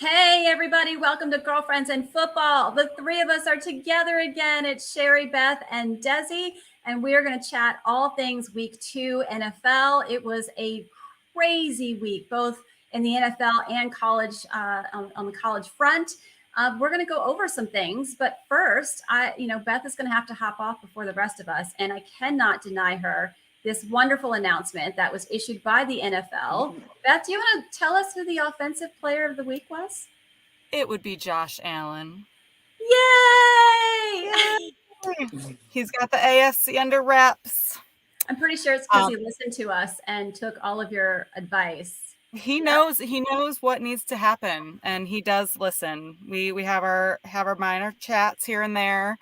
Hey, everybody. Welcome to Girlfriends in Football. The three of us are together again. It's Sherry, Beth, and Desi, and we are going to chat all things week 2 NFL. It was a crazy week, both in the NFL and college, on the college front. We're going to go over some things, but first, Beth is going to have to hop off before the rest of us, and I cannot deny her this wonderful announcement that was issued by the NFL. Beth, do you want to tell us who the offensive player of the week was? It would be Josh Allen. Yay! He's got the AFC under wraps. I'm pretty sure it's because he listened to us and took all of your advice. He knows what needs to happen, and he does listen. We have our minor chats here and there.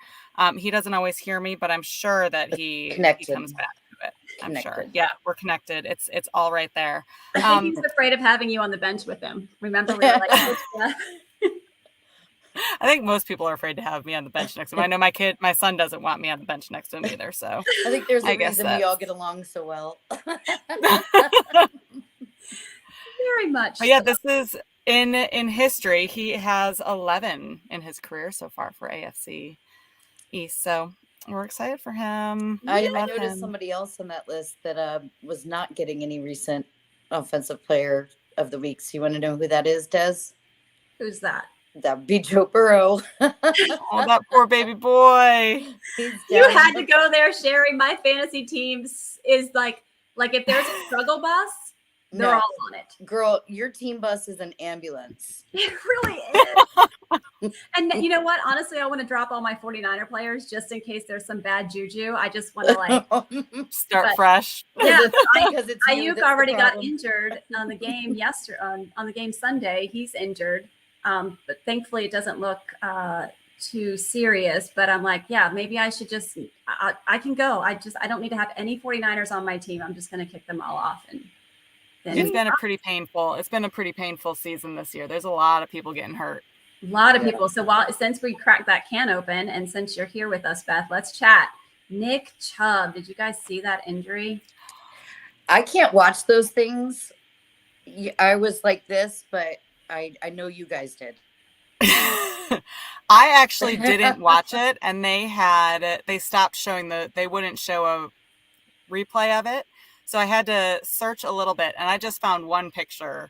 He doesn't always hear me, but I'm sure that he comes back to it. I'm sure. Yeah, we're connected. It's all right there. I think he's afraid of having you on the bench with him. Remember, we were like, I think most people are afraid to have me on the bench next to him. I know my son doesn't want me on the bench next to him either. So I think there's a reason we all get along so well. Very much. But yeah, this is in history. He has 11 in his career so far for AFC East. So we're excited for him. I noticed somebody else on that list that was not getting any recent offensive player of the week. So you want to know who that is, Des? Who's that? That'd be Joe Burrow. Oh, that poor baby boy. You had to go there, Sherry. My fantasy teams is like if there's a struggle bus, they're all on it. Girl, your team bus is an ambulance. It really is. And you know what? Honestly, I want to drop all my 49er players just in case there's some bad juju. I just want to start fresh. Yeah, because Ayuk already got injured on the game yesterday. On the game Sunday, he's injured. But thankfully it doesn't look too serious, but I'm like, yeah, maybe I should I can go. I don't need to have any 49ers on my team. I'm just going to kick them all off. And then it's been a pretty painful season this year. There's a lot of people getting hurt. A lot of people. So since we cracked that can open and since you're here with us, Beth, let's chat. Nick Chubb, did you guys see that injury? I can't watch those things. I was like this, but I know you guys did. I actually didn't watch it, and they stopped showing they wouldn't show a replay of it. So I had to search a little bit, and I just found one picture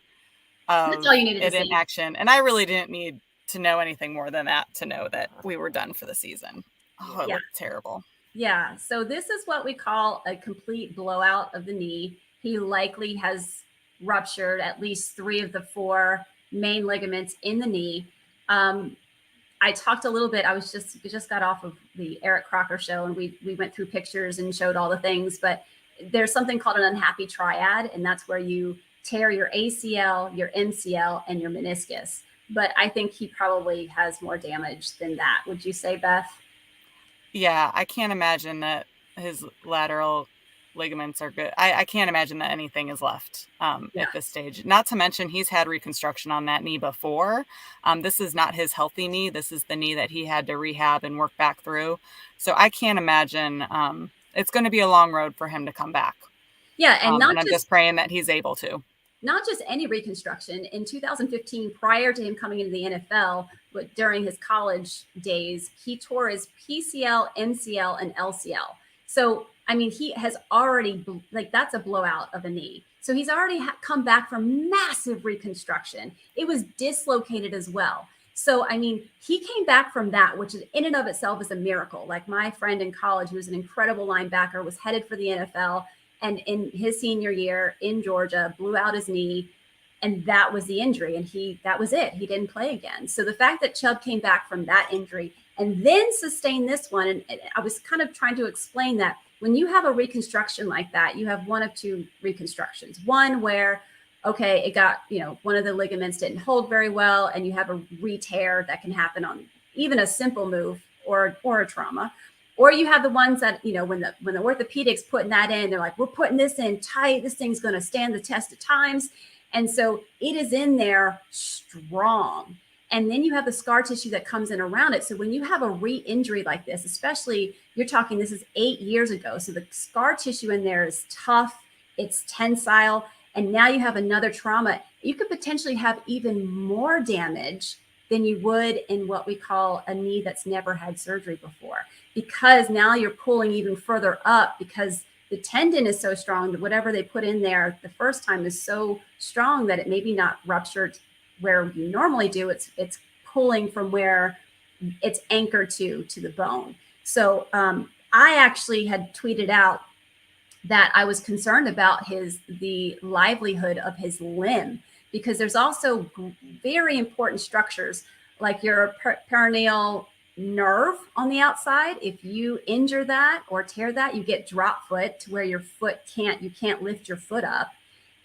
of That's all you needed it to in see. action. And I really didn't need to know anything more than that to know that we were done for the season. Oh, it looked terrible. Yeah. So this is what we call a complete blowout of the knee. He likely has ruptured at least 3 of the 4 main ligaments in the knee. I talked a little bit. We just got off of the Eric Crocker show, and we went through pictures and showed all the things. But there's something called an unhappy triad, and that's where you tear your ACL, your MCL, and your meniscus. But I think he probably has more damage than that. Would you say, Beth? Yeah, I can't imagine that his lateral ligaments are good. I can't imagine that anything is left at this stage. Not to mention he's had reconstruction on that knee before. This is not his healthy knee. This is the knee that he had to rehab and work back through. So I can't imagine it's going to be a long road for him to come back. Yeah, and I'm just praying that he's able to. Not just any reconstruction. In 2015, prior to him coming into the NFL, but during his college days, he tore his PCL, MCL, and LCL. So I mean, he has already, that's a blowout of a knee. So he's already come back from massive reconstruction. It was dislocated as well. So, I mean, he came back from that, which in and of itself is a miracle. Like my friend in college, who was an incredible linebacker, was headed for the NFL. And in his senior year in Georgia, blew out his knee. And that was the injury. And that was it. He didn't play again. So the fact that Chubb came back from that injury and then sustained this one, and I was kind of trying to explain that. When you have a reconstruction like that, you have one of 2 reconstructions. One where, okay, it got, one of the ligaments didn't hold very well, and you have a re-tear that can happen on even a simple move or a trauma. Or you have the ones that, when the orthopedics putting that in, they're like, we're putting this in tight. This thing's going to stand the test of times. And so it is in there strong. And then you have the scar tissue that comes in around it. So when you have a re-injury like this, especially you're talking, this is 8 years ago. So the scar tissue in there is tough. It's tensile. And now you have another trauma. you could potentially have even more damage than you would in what we call a knee that's never had surgery before, because now you're pulling even further up, because the tendon is so strong that whatever they put in there the first time is so strong that it maybe not ruptured where you normally do. It's pulling from where it's anchored to the bone. So I actually had tweeted out that I was concerned about the livelihood of his limb, because there's also very important structures like your peroneal nerve on the outside. If you injure that or tear that, you get drop foot, to where your foot you can't lift your foot up.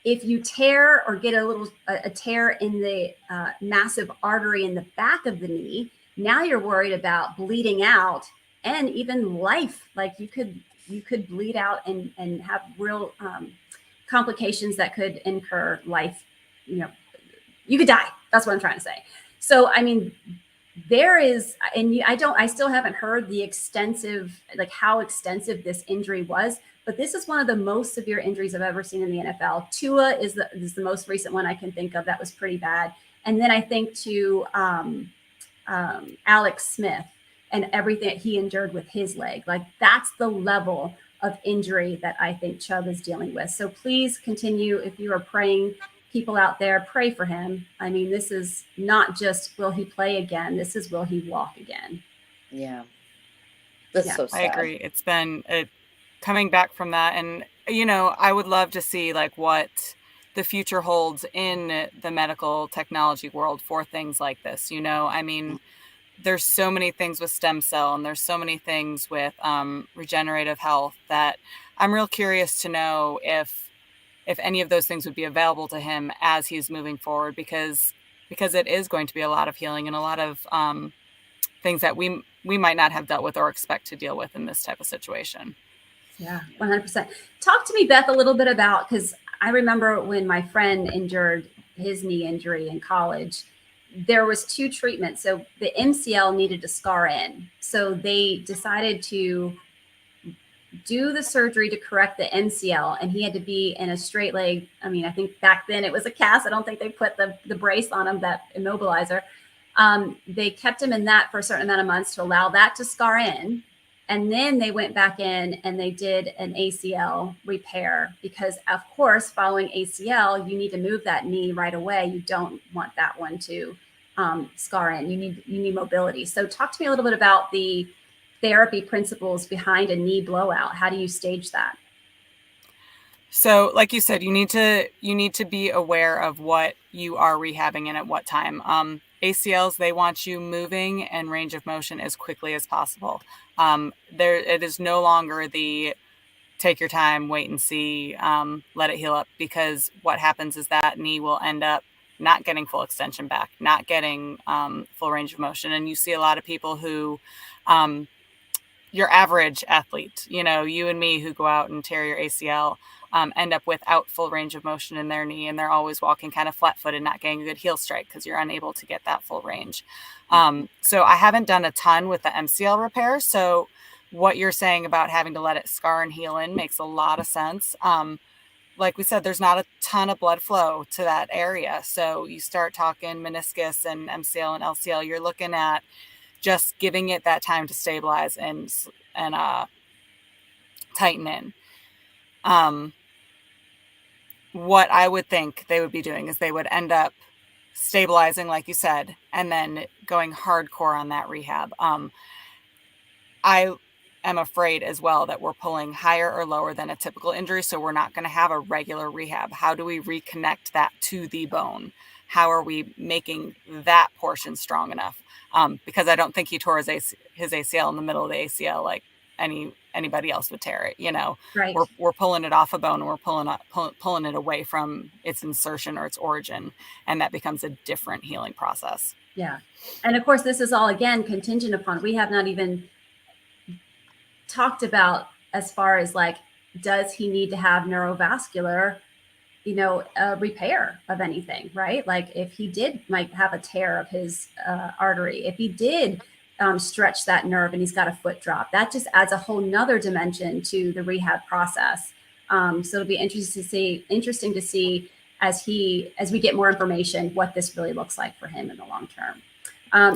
If you tear or get a tear in the massive artery in the back of the knee, now you're worried about bleeding out and even life. Like you could bleed out and have real complications that could incur life. You could die. That's what I'm trying to say. So, I mean, there is, and I still haven't heard the extensive, like how extensive this injury was, but this is one of the most severe injuries I've ever seen in the NFL. Tua is the most recent one I can think of that was pretty bad. And then I think to Alex Smith and everything that he endured with his leg. Like that's the level of injury that I think Chubb is dealing with. So please continue, if you are praying, people out there, pray for him. I mean, this is not just will he play again, this is will he walk again. Yeah. That's so sad. I agree. It's been coming back from that. And, I would love to see like what the future holds in the medical technology world for things like this. I mean, there's so many things with stem cell, and there's so many things with regenerative health that I'm real curious to know if any of those things would be available to him as he's moving forward, because it is going to be a lot of healing and a lot of things that we might not have dealt with or expect to deal with in this type of situation. Yeah, 100%. Talk to me, Beth, a little bit about, because I remember when my friend injured his knee injury in college, there was 2 treatments. So the MCL needed to scar in. So they decided to do the surgery to correct the MCL, and he had to be in a straight leg. I mean, I think back then it was a cast. I don't think they put the brace on him, that immobilizer. They kept him in that for a certain amount of months to allow that to scar in. And then they went back in and they did an ACL repair, because of course, following ACL, you need to move that knee right away. You don't want that one to scar in. You need mobility. So talk to me a little bit about the therapy principles behind a knee blowout. How do you stage that? So like you said, you need to be aware of what you are rehabbing and at what time. ACLs, they want you moving and range of motion as quickly as possible. It is no longer the take your time, wait and see, let it heal up, because what happens is that knee will end up not getting full extension back, not getting full range of motion. And you see a lot of people who, your average athlete, you and me, who go out and tear your ACL, end up without full range of motion in their knee, and they're always walking kind of flat-footed, not getting a good heel strike because you're unable to get that full range. So I haven't done a ton with the MCL repair. So what you're saying about having to let it scar and heal in makes a lot of sense. Like we said, there's not a ton of blood flow to that area. So you start talking meniscus and MCL and LCL, you're looking at just giving it that time to stabilize and tighten in. What I would think they would be doing is they would end up stabilizing, like you said, and then going hardcore on that rehab. I am afraid as well that we're pulling higher or lower than a typical injury, so we're not going to have a regular rehab. How do we reconnect that to the bone? How are we making that portion strong enough? Because I don't think he tore his ACL in the middle of the ACL like anybody else would tear it. Right. We're pulling it off a bone, and we're pulling it away from its insertion or its origin, and that becomes a different healing process. Yeah. And of course, this is all, again, contingent upon, we have not even talked about as far as like, does he need to have neurovascular, repair of anything, right? Like if he did might have a tear of his artery, if he did stretch that nerve and he's got a foot drop, that just adds a whole nother dimension to the rehab process. So it'll be interesting to see as we get more information, what this really looks like for him in the long term.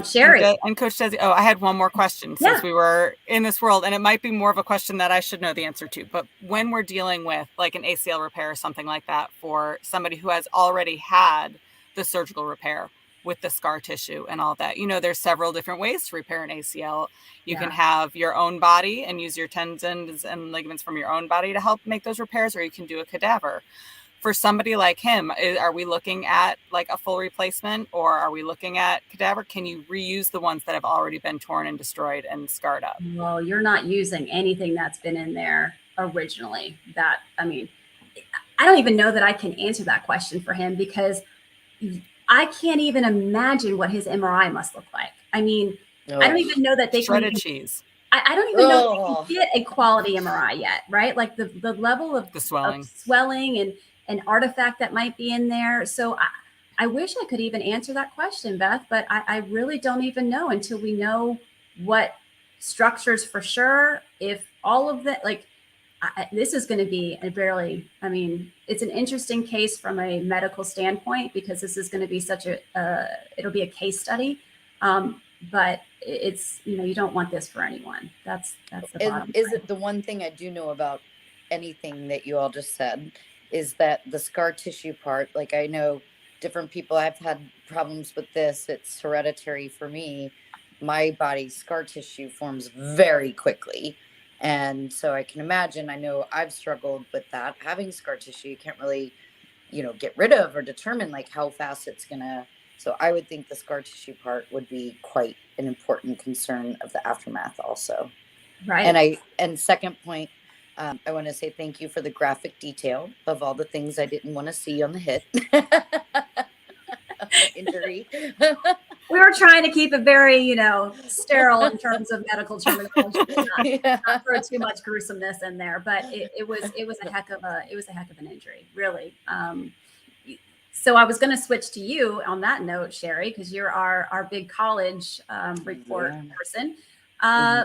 Sherry. And Coach Desi, I had one more question since we were in this world, and it might be more of a question that I should know the answer to. But when we're dealing with like an ACL repair or something like that for somebody who has already had the surgical repair with the scar tissue and all that, there's several different ways to repair an ACL. You can have your own body and use your tendons and ligaments from your own body to help make those repairs, or you can do a cadaver. For somebody like him, are we looking at like a full replacement, or are we looking at cadaver? Can you reuse the ones that have already been torn and destroyed and scarred up? Well, you're not using anything that's been in there originally. I don't even know that I can answer that question for him, because I can't even imagine what his MRI must look like. I don't even know that they shredded cheese. I don't even know if they can get a quality MRI yet, right? Like the level of the swelling and artifact that might be in there. So I wish I could even answer that question, Beth, but I really don't even know until we know what structures for sure. If all of that, this is going to be it's an interesting case from a medical standpoint, because this is going to be it'll be a case study. But it's, you don't want this for anyone. That's the bottom line. It the one thing I do know about anything that you all just said is that the scar tissue part, like I know different people, I've had problems with this. It's hereditary for me. My body's scar tissue forms very quickly. And so I can imagine, I know I've struggled with that. Having scar tissue, you can't really, get rid of or determine like how fast it's going to. So I would think the scar tissue part would be quite an important concern of the aftermath also. Right. And second point, I want to say thank you for the graphic detail of all the things I didn't want to see on the hit. Injury. We were trying to keep it very, sterile in terms of medical terminology, not throw too much gruesomeness in there. But it was a heck of an injury, really. So I was going to switch to you on that note, Sherry, because you're our big college report person.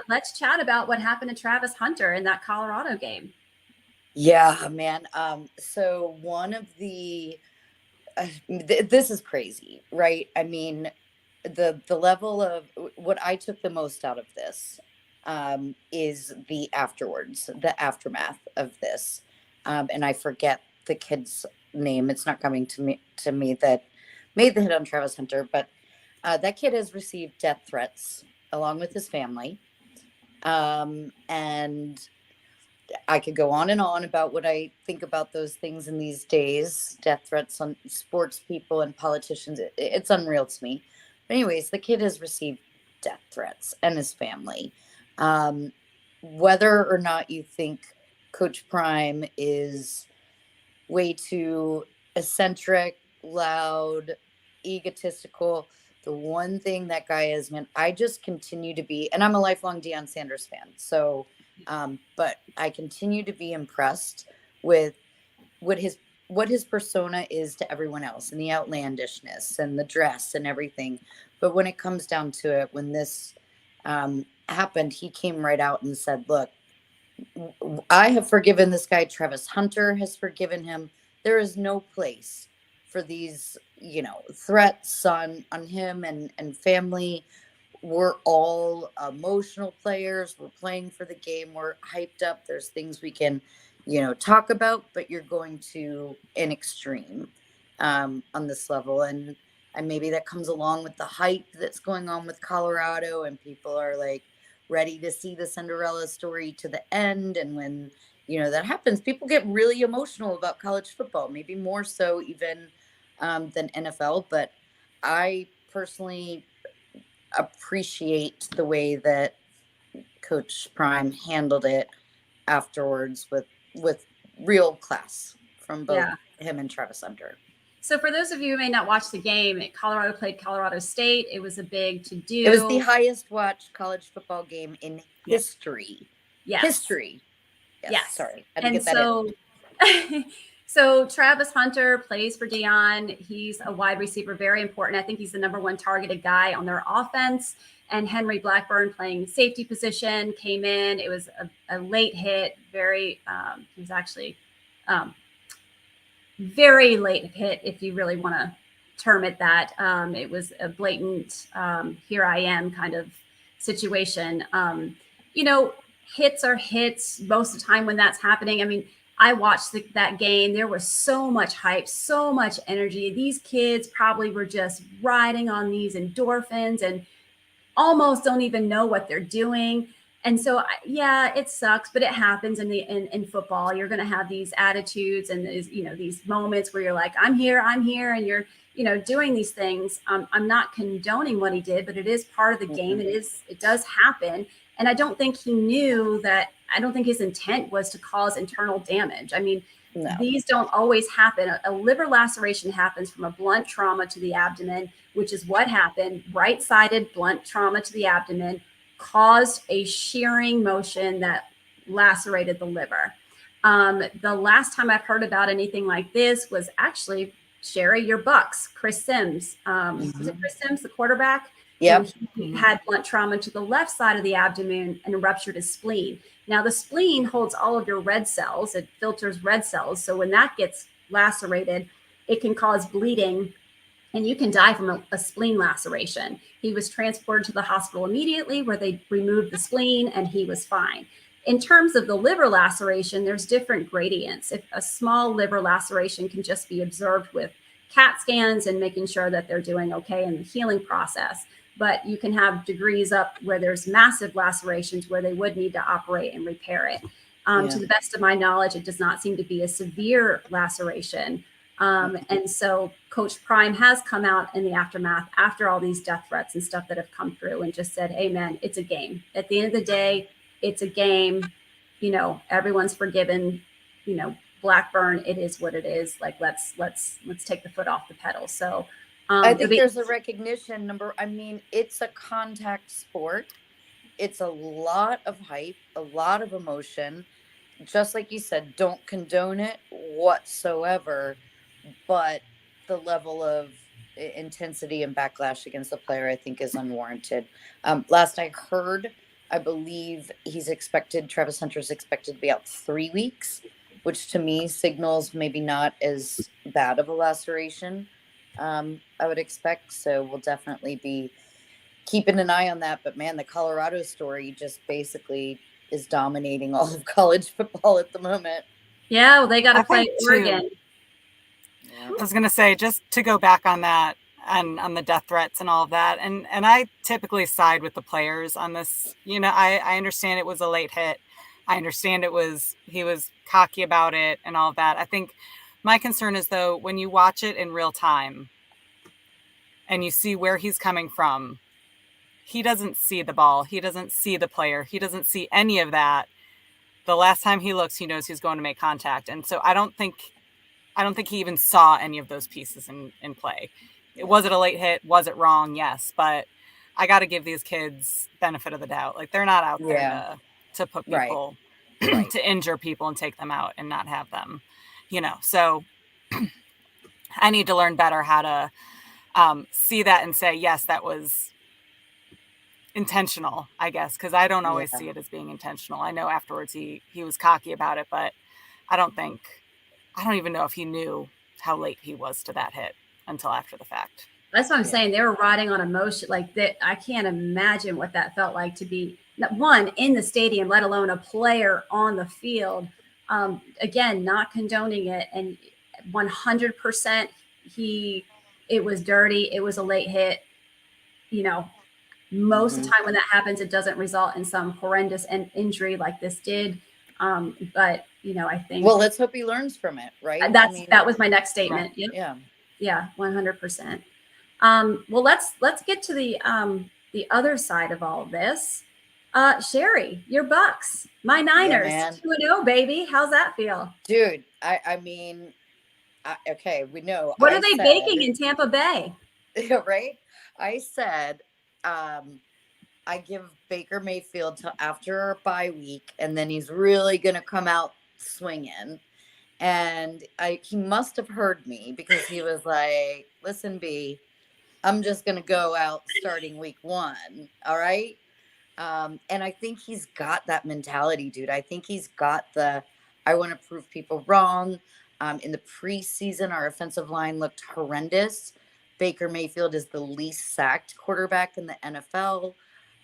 Let's chat about what happened to Travis Hunter in that Colorado game. Yeah, man. So one of the this is crazy, right? I mean, the level of what I took the most out of this is the aftermath of this, and I forget the kid's name. It's not coming to me that made the hit on Travis Hunter, but that kid has received death threats along with his family, and I could go on and on about what I think about those things in these days. Death threats on sports people and politicians, it's unreal to me. But anyways, the kid has received death threats, and his family. Whether or not you think Coach Prime is way too eccentric, loud, egotistical, the one thing that guy is, man, I just continue to be, and I'm a lifelong Deion Sanders fan. So, but I continue to be impressed with what his persona is to everyone else, and the outlandishness and the dress and everything. But when it comes down to it, when this happened, he came right out and said, look, I have forgiven this guy. Travis Hunter has forgiven him. There is no place for these, threats on him and family. We're all emotional players. We're playing for the game. We're hyped up. There's things we can, talk about, but you're going to an extreme on this level. And maybe that comes along with the hype that's going on with Colorado, and people are like ready to see the Cinderella story to the end. And when, that happens, people get really emotional about college football, maybe more so even than NFL. But I personally appreciate the way that Coach Prime handled it afterwards with real class from both him and Travis Hunter. So for those of you who may not watch the game, Colorado played Colorado State. It was a big to-do. It was the highest watched college football game in history. Yes. History. Yes. Sorry. So Travis Hunter plays for Deion. He's a wide receiver, very important. I think he's the number one targeted guy on their offense. And Henry Blackburn, playing safety position, came in. It was a late hit. He was actually very late hit, if you really want to term it that. It was a blatant here I am kind of situation. You know, hits are hits most of the time when that's happening. I mean, I watched that game. There was so much hype, so much energy. These kids probably were just riding on these endorphins and almost don't even know what they're doing. And so, yeah, it sucks, but it happens in football. You're going to have these attitudes and these moments where you're like, I'm here, and you're, doing these things. I'm not condoning what he did, but it is part of the game. It does happen. And I don't think he knew that. I don't think his intent was to cause internal damage. I mean, these don't always happen. A liver laceration happens from a blunt trauma to the abdomen, which is what happened. Right-sided blunt trauma to the abdomen caused a shearing motion that lacerated the liver. The last time I've heard about anything like this was actually, Sherry, your Bucs, Chris Sims. Was it Chris Sims, the quarterback? Yeah. He had blunt trauma to the left side of the abdomen and ruptured his spleen. Now, the spleen holds all of your red cells. It filters red cells. So when that gets lacerated, it can cause bleeding and you can die from a spleen laceration. He was transported to the hospital immediately where they removed the spleen and he was fine. In terms of the liver laceration, there's different gradients. If a small liver laceration can just be observed with CAT scans and making sure that they're doing okay in the healing process. But you can have degrees up where there's massive lacerations where they would need to operate and repair it. To the best of my knowledge, it does not seem to be a severe laceration. And so Coach Prime has come out in the aftermath after all these death threats and stuff that have come through and just said, hey, man, it's a game. At the end of the day, it's a game. Everyone's forgiven. Blackburn, it is what it is. Like, let's take the foot off the pedal. So I think there's a recognition it's a contact sport. It's a lot of hype, a lot of emotion. Just like you said, don't condone it whatsoever, but the level of intensity and backlash against the player, I think, is unwarranted. Last I heard, I believe Travis Hunter's expected to be out 3 weeks, which to me signals maybe not as bad of a laceration. I would expect. So we'll definitely be keeping an eye on that. But man, the Colorado story just basically is dominating all of college football at the moment. Yeah, well, they got to play Oregon. I was going to say, just to go back on that and on the death threats and all of that. And I typically side with the players on this. I understand it was a late hit. I understand he was cocky about it and all of that. I think my concern is, though, when you watch it in real time and you see where he's coming from, he doesn't see the ball. He doesn't see the player. He doesn't see any of that. The last time he looks, he knows he's going to make contact. And so I don't think he even saw any of those pieces in play. Was it a late hit? Was it wrong? Yes. But I got to give these kids benefit of the doubt. Like, they're not out there to put people, to injure people and take them out and not have them, So I need to learn better how to see that and say, yes, that was intentional, I guess, because I don't always see it as being intentional. I know afterwards he was cocky about it, but I don't even know if he knew how late he was to that hit until after the fact. That's what I'm saying. They were riding on emotion like that. I can't imagine what that felt like to be one in the stadium, let alone a player on the field. Again, not condoning it, and 100% it was dirty. It was a late hit. Most of the time when that happens, it doesn't result in some horrendous injury like this did. But I think. Well, let's hope he learns from it, right? That was my next statement. Right. Yeah, 100%. Well, let's get to the other side of all of this. Sherry, your Bucs, my Niners, 2-0, baby. How's that feel, dude? Okay, we know. What are they baking in Tampa Bay? Right? I said, I give Baker Mayfield till after our bye week, and then he's really gonna come out swinging. And he must have heard me, because he was like, "Listen, B, I'm just gonna go out starting week 1. All right." And I think he's got that mentality, dude. I think he's got I want to prove people wrong. In the preseason, our offensive line looked horrendous. Baker Mayfield is the least sacked quarterback in the NFL.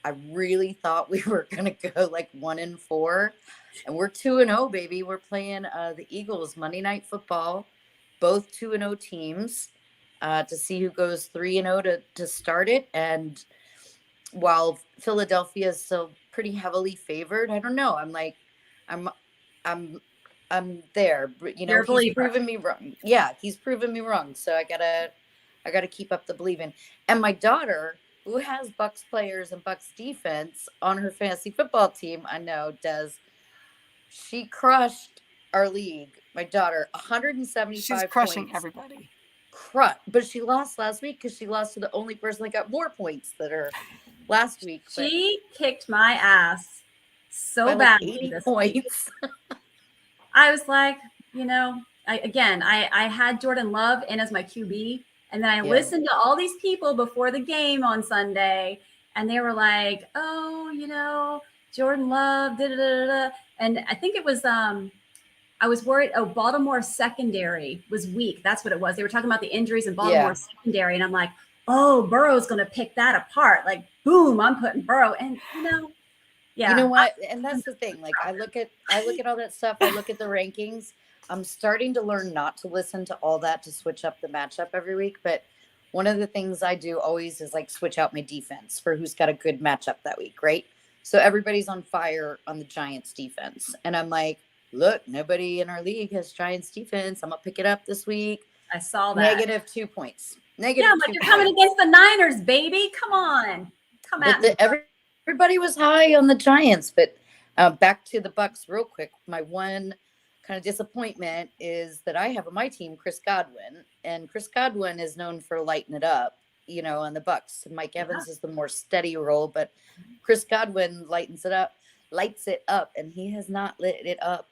I really thought we were going to go like 1-4, and we're 2-0, baby. We're playing the Eagles Monday Night Football, both 2-0 teams, to see who goes 3-0 to start it. And while Philadelphia is still pretty heavily favored, I don't know. I'm there. You know, You're a he's believer. proven me wrong. Yeah, he's proven me wrong. So I gotta keep up the believing. And my daughter, who has Bucs players and Bucs defense on her fantasy football team, I know, she crushed our league. My daughter, 175 She's crushing points. everybody. But she lost last week because she lost to the only person that got more points that are last week. She kicked my ass so by like badly 80 this points. I was like, you know, I had Jordan Love in as my QB, and then I listened to all these people before the game on Sunday, and they were like, oh, you know, Jordan Love, da da da da. And I think it was I was worried. Oh, Baltimore secondary was weak. That's what it was. They were talking about the injuries in Baltimore secondary, and I'm like, oh, Burrow's going to pick that apart. Like, boom, I'm putting Burrow, and you know. Yeah. You know what? And that's the thing. Like I look at all that stuff. I look at the rankings. I'm starting to learn not to listen to all that to switch up the matchup every week. But one of the things I do always is like switch out my defense for who's got a good matchup that week, right? So everybody's on fire on the Giants defense. And I'm like, look, nobody in our league has Giants defense. I'm gonna pick it up this week. I saw that. -2 points. Negative. Yeah, but you're coming against the Niners, baby. Come on. Come at me. Everybody was high on the Giants, but back to the Bucs real quick. My one kind of disappointment is that I have on my team Chris Godwin, and Chris Godwin is known for lighting it up, you know, on the Bucs. Mike Evans is the more steady role, but Chris Godwin lights it up, and he has not lit it up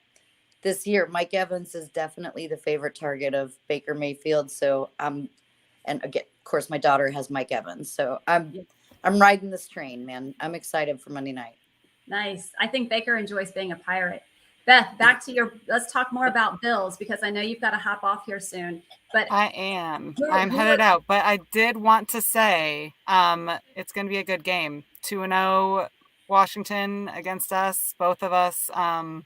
this year. Mike Evans is definitely the favorite target of Baker Mayfield. So and again, of course, my daughter has Mike Evans, so I'm riding this train, man. I'm excited for Monday night. Nice. I think Baker enjoys being a Pirate. Beth, back to let's talk more about Bills, because I know you've got to hop off here soon. But I am. I'm headed out. But I did want to say it's going to be a good game. 2-0 Washington against us, both of us. I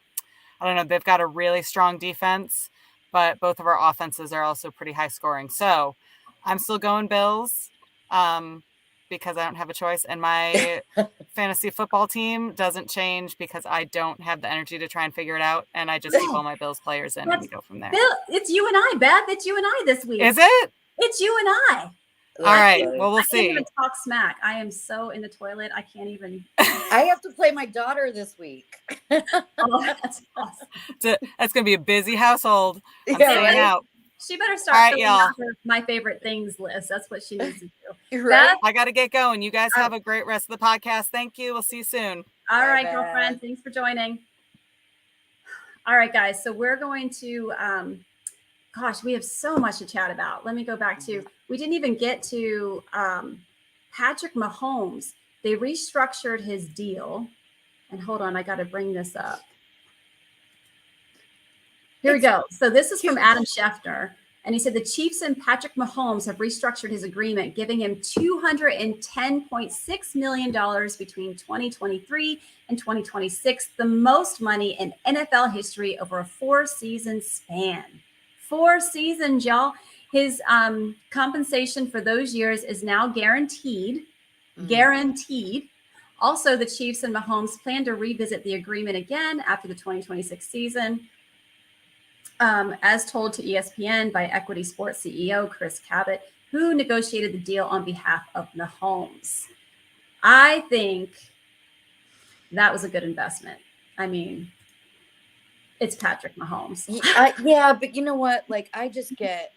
don't know. They've got a really strong defense, but both of our offenses are also pretty high scoring. So I'm still going Bills. Because I don't have a choice, and my fantasy football team doesn't change because I don't have the energy to try and figure it out, and I just keep all my Bills players in and we go from there. Bill, it's you and I, Beth. It's you and I this week. Is it? It's you and I. All right. Well, we'll see. I can't even talk smack. I am so in the toilet. I can't even. I have to play my daughter this week. Oh, that's awesome. That's going to be a busy household. I'm staying out. She better start filling out her my favorite things list. That's what she needs to do. Right? I got to get going. You guys have a great rest of the podcast. Thank you. We'll see you soon. All right, girlfriend. Thanks for joining. All right, guys. So we're going to, gosh, we have so much to chat about. Let me go back to, we didn't even get to Patrick Mahomes. They restructured his deal. And hold on, I got to bring this up. Here we go. So this is from Adam Schefter. And he said the Chiefs and Patrick Mahomes have restructured his agreement, giving him $210.6 million between 2023 and 2026, the most money in NFL history over a 4-season span. 4 seasons, y'all. His compensation for those years is now guaranteed. Guaranteed. Also, the Chiefs and Mahomes plan to revisit the agreement again after the 2026 season. As told to ESPN by Equity Sports CEO Chris Cabot, who negotiated the deal on behalf of Mahomes. I think that was a good investment. I mean, it's Patrick Mahomes. Yeah, but you know what? Like, I get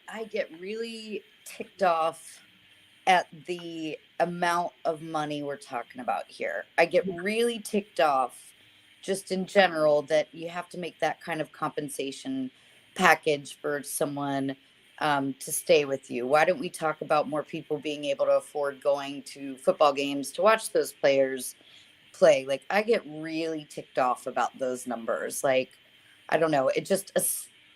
really ticked off at the amount of money we're talking about here. I get really ticked off just in general that you have to make that kind of compensation package for someone to stay with you. Why don't we talk about more people being able to afford going to football games to watch those players play? Like, I get really ticked off about those numbers. Like, I don't know. It just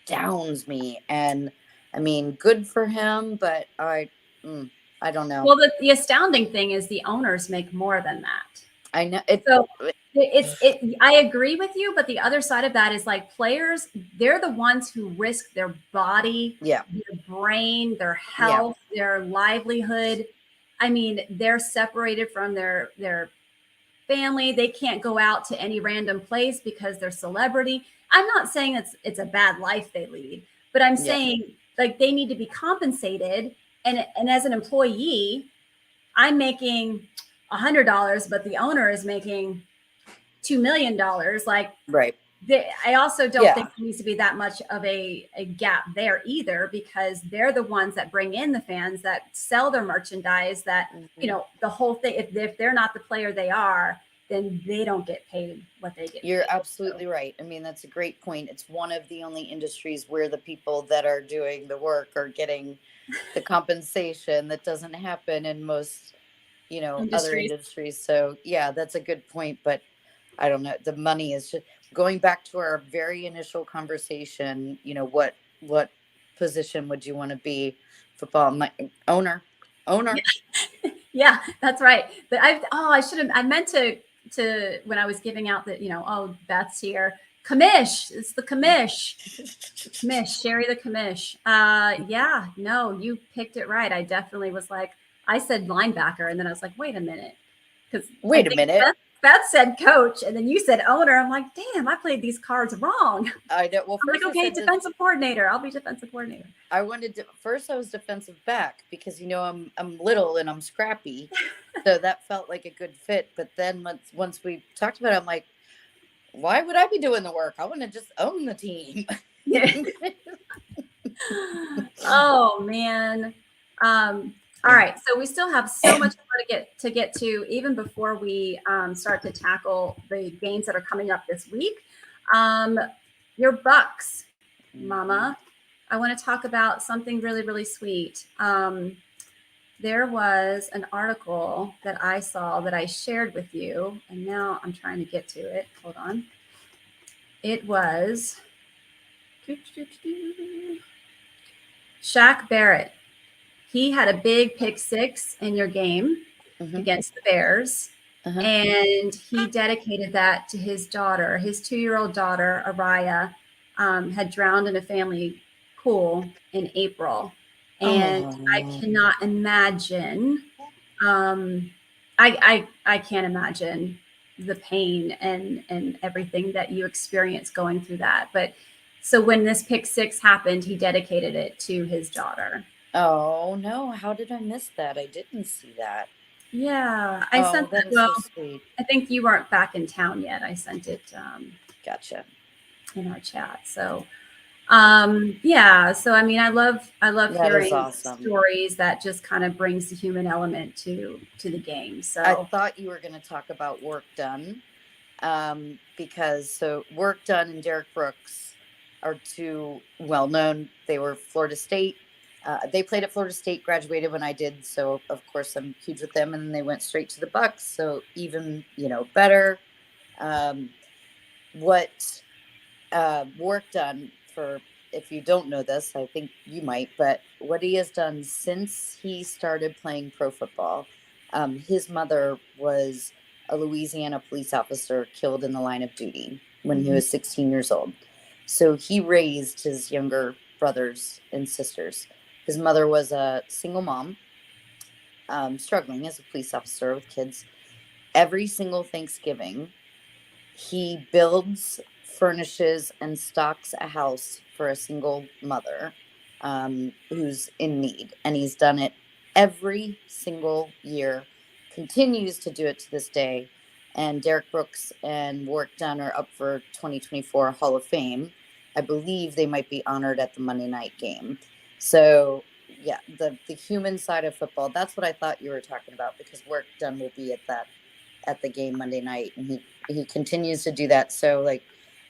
astounds me. And I mean, good for him, but I don't know. Well, the astounding thing is the owners make more than that. I know So I agree with you, but the other side of that is like players, they're the ones who risk their body, yeah, their brain, their health, their livelihood. I mean, they're separated from their family. They can't go out to any random place because they're celebrity. I'm not saying it's a bad life they lead, but I'm saying like they need to be compensated. And as an employee, I'm making $100, but the owner is making $2 million. Like, right. I also don't think there needs to be that much of a gap there either, because they're the ones that bring in the fans, that sell their merchandise, that, you know, the whole thing. If they're not the player they are, then they don't get paid what they get. You're paid. absolutely right. I mean, that's a great point. It's one of the only industries where the people that are doing the work are getting the compensation that doesn't happen in most, you know, other industries. So yeah, that's a good point. But I don't know. The money is just going back to our very initial conversation. You know, what position would you want to be? Football owner. Yeah, that's right. But I meant to when I was giving out that, you know, oh, Beth's here. Commish. It's the commish. Commish, Sherry the commish. Yeah, no, you picked it right. I definitely was like, I said linebacker, and then I was like, wait a minute. Because Beth said coach, and then you said owner. I'm like, damn, I played these cards wrong. I know. Well, first I'm like, okay, defensive coordinator. I'll be defensive coordinator. I wanted to first. I was defensive back because, you know, I'm little and I'm scrappy, so that felt like a good fit. But then once we talked about it, I'm like, why would I be doing the work? I want to just own the team. Yeah. Oh man. All right, so we still have so much more to get to even before we start to tackle the games that are coming up this week. Your Bucs, Mama. I want to talk about something really, really sweet. There was an article that I saw that I shared with you, and now I'm trying to get to it. Hold on. It was Shaq Barrett. He had a big pick six in your game against the Bears, and he dedicated that to his daughter. His 2-year-old daughter, Araya, had drowned in a family pool in April. And I cannot imagine, I can't imagine the pain and everything that you experienced going through that. But so when this pick six happened, he dedicated it to his daughter. Oh no, how did I miss that? I didn't see that. Yeah, I sent that. Well, so sweet. I think you weren't back in town yet. I sent it gotcha in our chat. So yeah, so I mean, I love hearing stories that just kind of brings the human element to the game. So I thought you were going to talk about Work Done, because Work Done and Derek Brooks are two well known. They were Florida State. They played at Florida State, graduated when I did, so of course I'm huge with them. And then they went straight to the Bucs, so even, you know, better. What Work Done, for if you don't know this, I think you might, but what he has done since he started playing pro football, his mother was a Louisiana police officer killed in the line of duty when he was 16 years old. So he raised his younger brothers and sisters. His mother was a single mom, struggling as a police officer with kids. Every single Thanksgiving, he builds, furnishes, and stocks a house for a single mother who's in need. And he's done it every single year, continues to do it to this day. And Derek Brooks and Work Done are up for 2024 Hall of Fame. I believe they might be honored at the Monday night game. So yeah, the human side of football, that's what I thought you were talking about, because Work Done will be at the game Monday night, and he continues to do that. So like,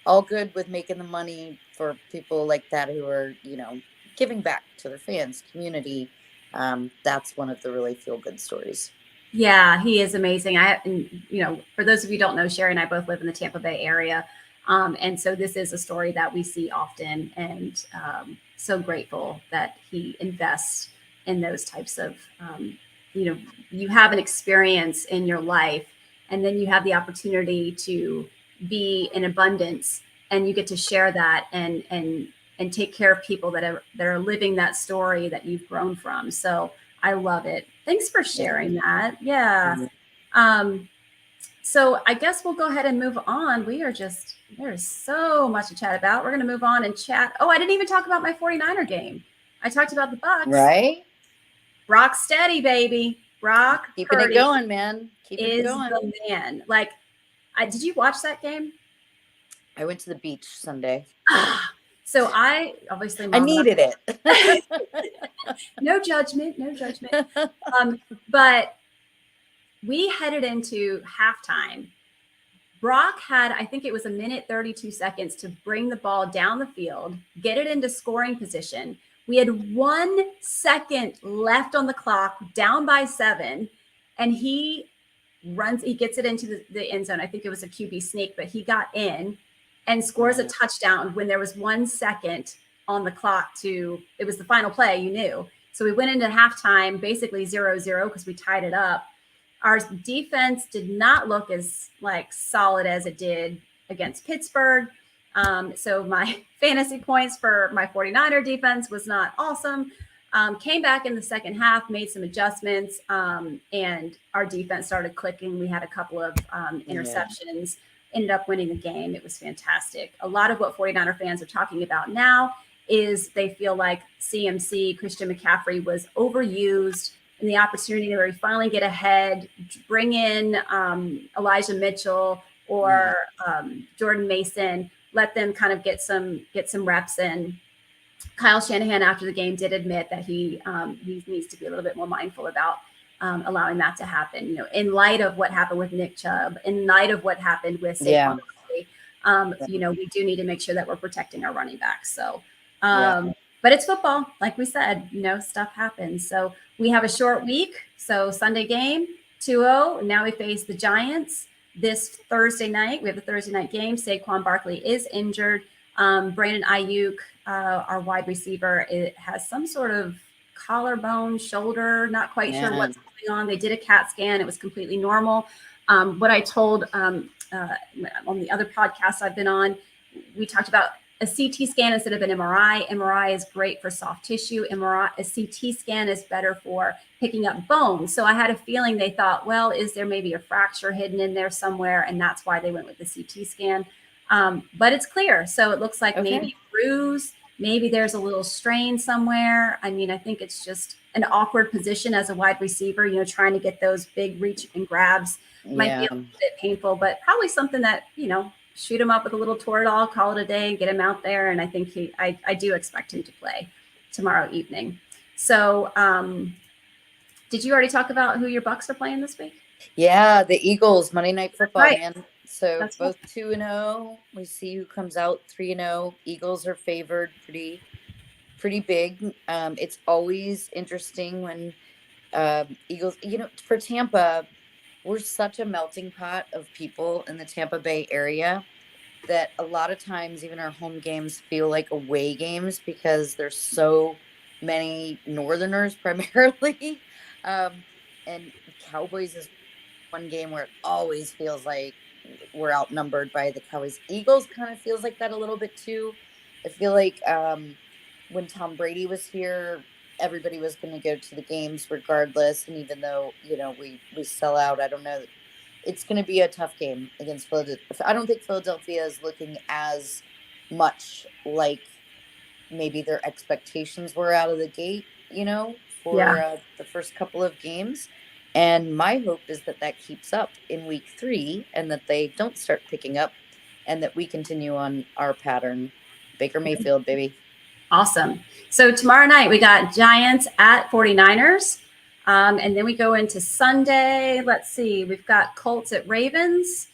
all good with making the money for people like that who are, you know, giving back to their fans, community. That's one of the really feel good stories. Yeah, he is amazing. You know, for those of you who don't know, Sherry and I both live in the Tampa Bay area. And so this is a story that we see often, and so grateful that he invests in those types of, you have an experience in your life, and then you have the opportunity to be in abundance, and you get to share that and take care of people that are living that story that you've grown from. So I love it. Thanks for sharing that. Yeah. So I guess we'll go ahead and move on. There's so much to chat about. We're going to move on and chat. Oh, I didn't even talk about my 49er game. I talked about the Bucs. Right. Brock steady, baby. Brock Keeping Purdy it going, man. Keeping it is going. the man. Like, did you watch that game? I went to the beach Sunday. So I obviously I needed it. No judgment. But we headed into halftime. Brock had, I think it was 1:32 to bring the ball down the field, get it into scoring position. We had 1 second left on the clock, down by 7, and he gets it into the end zone. I think it was a QB sneak, but he got in and scores a touchdown when there was 1 second on the clock it was the final play, you knew. So we went into halftime, basically 0-0 because we tied it up. Our defense did not look as solid as it did against Pittsburgh. So my fantasy points for my 49er defense was not awesome. Came back in the second half, made some adjustments, and our defense started clicking. We had a couple of interceptions, ended up winning the game. It was fantastic. A lot of what 49er fans are talking about now is they feel like CMC, Christian McCaffrey, was overused, and the opportunity where we finally get ahead, bring in Elijah Mitchell or Jordan Mason, let them kind of get some reps in. Kyle Shanahan after the game did admit that he needs to be a little bit more mindful about allowing that to happen. In light of what happened with Nick Chubb, in light of what happened with Saquon Barkley, we do need to make sure that we're protecting our running backs. So, but it's football, like we said, stuff happens. So we have a short week. So Sunday game, 2-0. Now we face the Giants this Thursday night. We have a Thursday night game. Saquon Barkley is injured. Brandon Ayuk, our wide receiver, it has some sort of collarbone, shoulder, not quite sure what's going on. They did a CAT scan. It was completely normal. What I told on the other podcast I've been on, we talked about a CT scan instead of an MRI. MRI is great for soft tissue. A CT scan is better for picking up bones. So I had a feeling they thought, well, is there maybe a fracture hidden in there somewhere? And that's why they went with the CT scan. But it's clear. So it looks like maybe a bruise, maybe there's a little strain somewhere. I mean, I think it's just an awkward position as a wide receiver, trying to get those big reach and grabs might be a little bit painful, but probably something that, shoot him up with a little Toradol, call it a day, and get him out there. And I think I do expect him to play tomorrow evening. So did you already talk about who your Bucs are playing this week? Yeah, the Eagles, Monday Night Football, man. So That's both 2-0. We see who comes out 3-0. Eagles are favored pretty big. It's always interesting when Eagles, for Tampa, we're such a melting pot of people in the Tampa Bay area that a lot of times even our home games feel like away games because there's so many Northerners primarily. And Cowboys is one game where it always feels like we're outnumbered by the Cowboys. Eagles kind of feels like that a little bit too. I feel like when Tom Brady was here, everybody was going to go to the games regardless. And even though, we sell out, I don't know. It's going to be a tough game against Philadelphia. I don't think Philadelphia is looking as much like maybe their expectations were out of the gate, for the first couple of games. And my hope is that keeps up in week 3 and that they don't start picking up and that we continue on our pattern. Baker Mayfield, baby. Awesome. So tomorrow night we got Giants at 49ers. And then we go into Sunday. Let's see. We've got Colts at Ravens,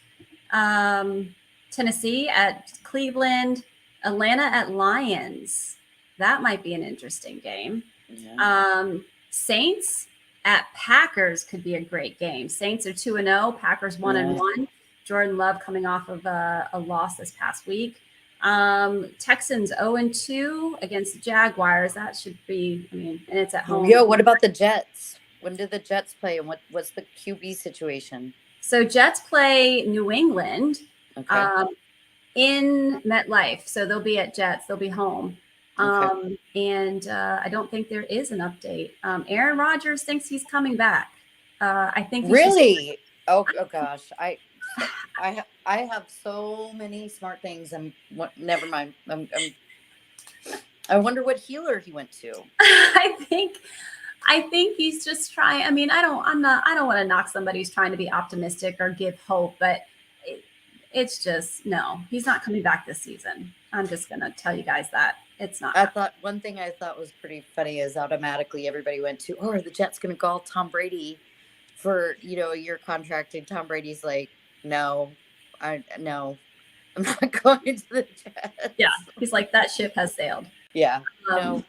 Tennessee at Cleveland, Atlanta at Lions. That might be an interesting game. Yeah. Saints at Packers could be a great game. Saints are 2-0, Packers 1-1. Jordan Love coming off of a loss this past week. Texans 0-2 against the Jaguars. That should be, I mean, and it's at home. Yo, what about the Jets? When did the Jets play, and what's the QB situation? So Jets play New England Okay. in MetLife. So they'll be at Jets. They'll be home. Okay. And I don't think there is an update. Aaron Rodgers thinks he's coming back. I think he's Really? Oh gosh. I have so many smart things. Never mind. I wonder what healer he went to. I think he's just trying. I mean, I don't want to knock somebody who's trying to be optimistic or give hope, but it's just, no, he's not coming back this season. I'm just going to tell you guys that it's not. One thing I thought was pretty funny is automatically everybody went to, oh, are the Jets going to call Tom Brady for, a year contract? And Tom Brady's like, no, I'm not going to the Jets. Yeah. He's like, that ship has sailed. Yeah. No.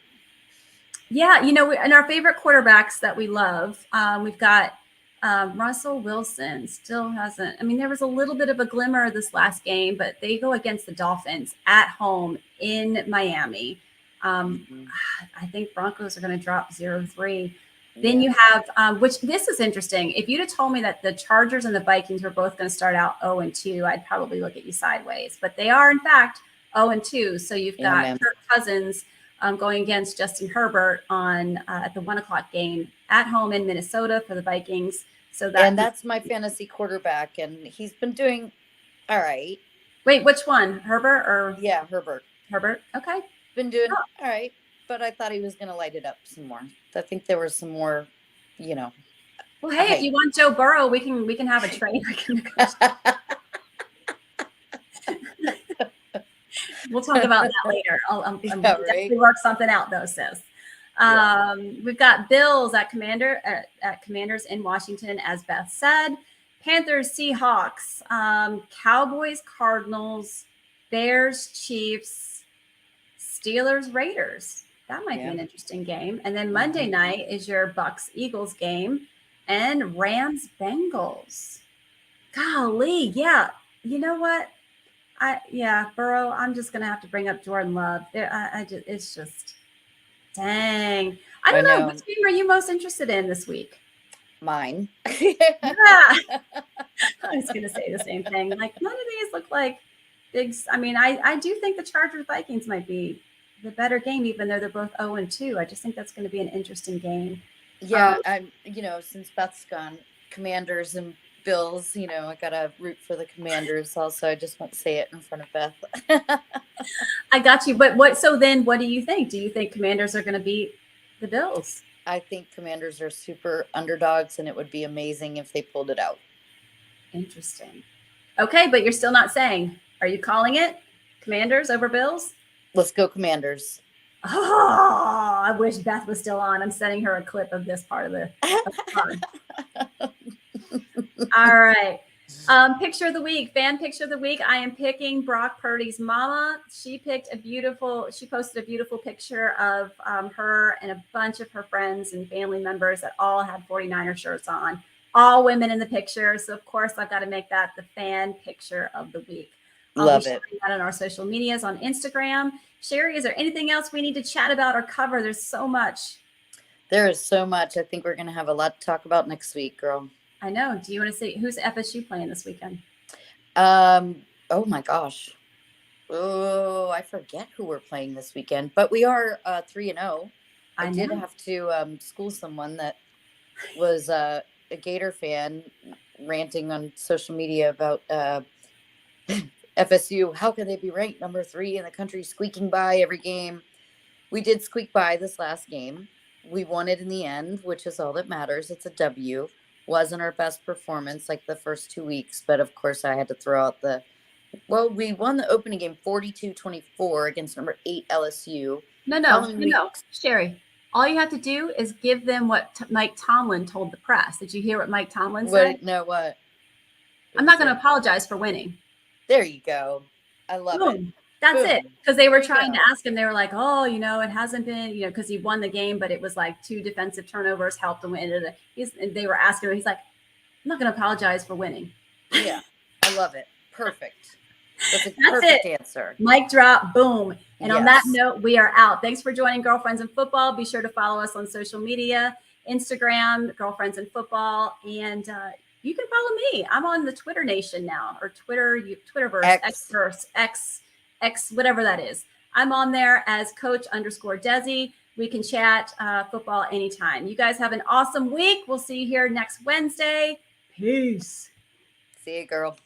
Yeah. And our favorite quarterbacks that we love, we've got Russell Wilson still hasn't. I mean, there was a little bit of a glimmer this last game, but they go against the Dolphins at home in Miami. I think Broncos are going to drop 0-3. Then you have, which this is interesting. If you'd have told me that the Chargers and the Vikings were both going to start out 0-2, I'd probably look at you sideways. But they are, in fact, 0-2. So you've got Kirk Cousins going against Justin Herbert on at the 1:00 game at home in Minnesota for the Vikings. So that's my fantasy quarterback, and he's been doing all right. Wait, which one? Herbert or? Yeah, Herbert. Herbert. Okay. Been doing all right, but I thought he was going to light it up some more. I think there was some more, Well, hey, if you want Joe Burrow, we can have a trade. We'll talk about that later. I'll definitely work something out though, sis. We've got Bills at Commanders in Washington, as Beth said. Panthers, Seahawks, Cowboys, Cardinals, Bears, Chiefs, Steelers, Raiders. That might be an interesting game. And then Monday night is your Bucs, Eagles game, and Rams, Bengals. Golly, yeah. You know what? Burrow. I'm just gonna have to bring up Jordan Love. It's just, dang. I don't know. Which game are you most interested in this week? Mine. Yeah. I was gonna say the same thing. Like, none of these look like big. I mean, I do think the Chargers Vikings might be the better game, even though they're both 0-2. I just think that's going to be an interesting game. Yeah, since Beth's gone, Commanders and Bills, I gotta root for the Commanders also. I just won't say it in front of Beth. I got you. But so then what do you think? Do you think Commanders are going to beat the Bills? I think Commanders are super underdogs, and it would be amazing if they pulled it out. Interesting. Okay, but you're still not saying. Are you calling it Commanders over Bills? Let's go Commanders. Oh, I wish Beth was still on. I'm sending her a clip of this part of the All right. Picture of the week, fan picture of the week. I am picking Brock Purdy's mama. She posted a beautiful picture of her and a bunch of her friends and family members that all had 49er shirts on. All women in the picture. So of course I've got to make that the fan picture of the week. Love it. That on our social medias on Instagram. Sherry, is there anything else we need to chat about or cover? There's so much. There is so much. I think we're going to have a lot to talk about next week, girl. I know. Do you want to see who's FSU playing this weekend? Oh my gosh. Oh, I forget who we're playing this weekend, but we are 3-0. I did have to school someone that was a Gator fan ranting on social media about FSU. How can they be ranked number 3 in the country, squeaking by every game? We did squeak by this last game. We won it in the end, which is all that matters. It's a W. Wasn't our best performance like the first 2 weeks, but of course I had to throw out we won the opening game 42-24 against number 8 LSU. No, Sherry. All you have to do is give them what Mike Tomlin told the press. Did you hear what Mike Tomlin said? What? I'm not going to apologize for winning. There you go. I love it. That's it. Because they were trying to ask him. They were like, oh, it hasn't been, because he won the game, but it was like 2 defensive turnovers helped him win. And they were asking him. He's like, I'm not going to apologize for winning. Yeah. I love it. Perfect. That's a That's perfect it. answer. Mic drop, boom. And on that Yes. note, we are out. Thanks for joining Girlfriends in Football. Be sure to follow us on social media, Instagram, Girlfriends in Football, and you can follow me. I'm on the Twitter Nation now, or Twitterverse, X, whatever that is. I'm on there as Coach_Desi. We can chat football anytime. You guys have an awesome week. We'll see you here next Wednesday. Peace. See you, girl.